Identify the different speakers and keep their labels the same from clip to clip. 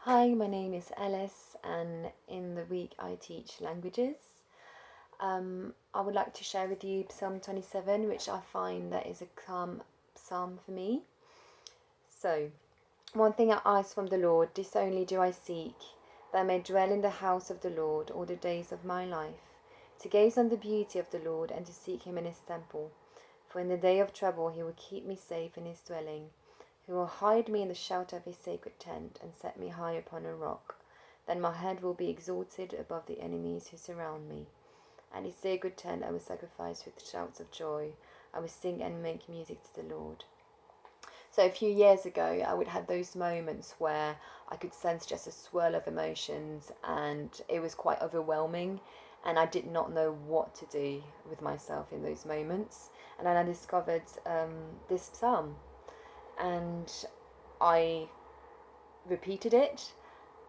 Speaker 1: Hi, my name is Alice, and in the week I teach languages. I would like to share with you Psalm 27, which I find that is a calm psalm for me. So, one thing I ask from the Lord, this only do I seek, that I may dwell in the house of the Lord all the days of my life, to gaze on the beauty of the Lord and to seek him in his temple. For in the day of trouble he will keep me safe in his dwelling. He will hide me in the shelter of his sacred tent and set me high upon a rock. Then my head will be exalted above the enemies who surround me. At his sacred tent I will sacrifice with shouts of joy. I will sing and make music to the Lord. So a few years ago, I would have those moments where I could sense just a swirl of emotions, and it was quite overwhelming, and I did not know what to do with myself in those moments. And then I discovered this psalm, and I repeated it,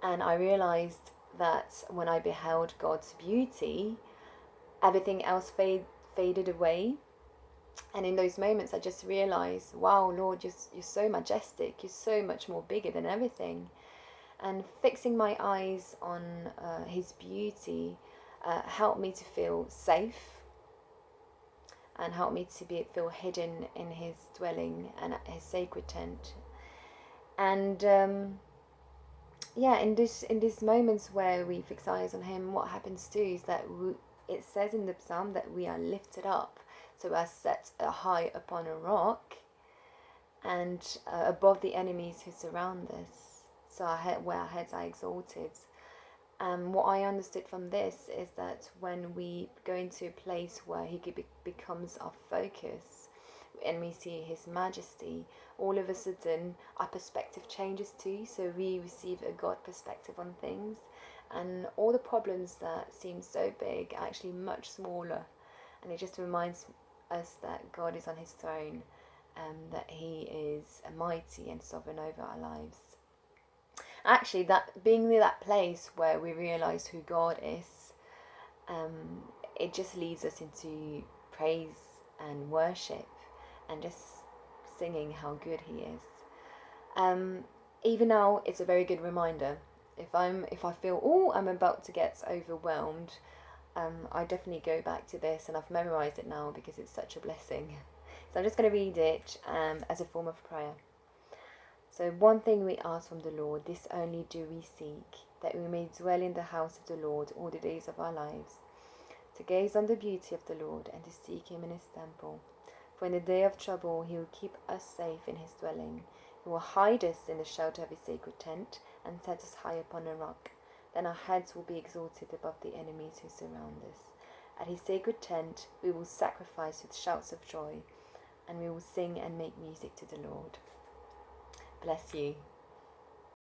Speaker 1: and I realized that when I beheld God's beauty, everything else faded away. And in those moments I just realized, wow, Lord, you're so majestic, you're so much more bigger than everything. And fixing my eyes on his beauty helped me to feel safe, and helped me to feel hidden in his dwelling and at his sacred tent. And in these moments where we fix eyes on him, what happens too is that it says in the psalm that we are lifted up, so we are set high upon a rock, and above the enemies who surround us. So where our heads are exalted. What I understood from this is that when we go into a place where he becomes our focus and we see his majesty, all of a sudden our perspective changes too. So we receive a God perspective on things, and all the problems that seem so big are actually much smaller. And it just reminds us that God is on his throne, and that he is mighty and sovereign over our lives. Actually, that being in that place where we realize who God is, it just leads us into praise and worship and just singing how good he is. Even now, it's a very good reminder. If I feel I'm about to get overwhelmed, I definitely go back to this, and I've memorized it now because it's such a blessing. So I'm just going to read it as a form of prayer. So one thing we ask from the Lord, this only do we seek, that we may dwell in the house of the Lord all the days of our lives, to gaze on the beauty of the Lord and to seek him in his temple. For in the day of trouble he will keep us safe in his dwelling. He will hide us in the shelter of his sacred tent and set us high upon a rock. Then our heads will be exalted above the enemies who surround us. At his sacred tent we will sacrifice with shouts of joy, and we will sing and make music to the Lord. Bless you.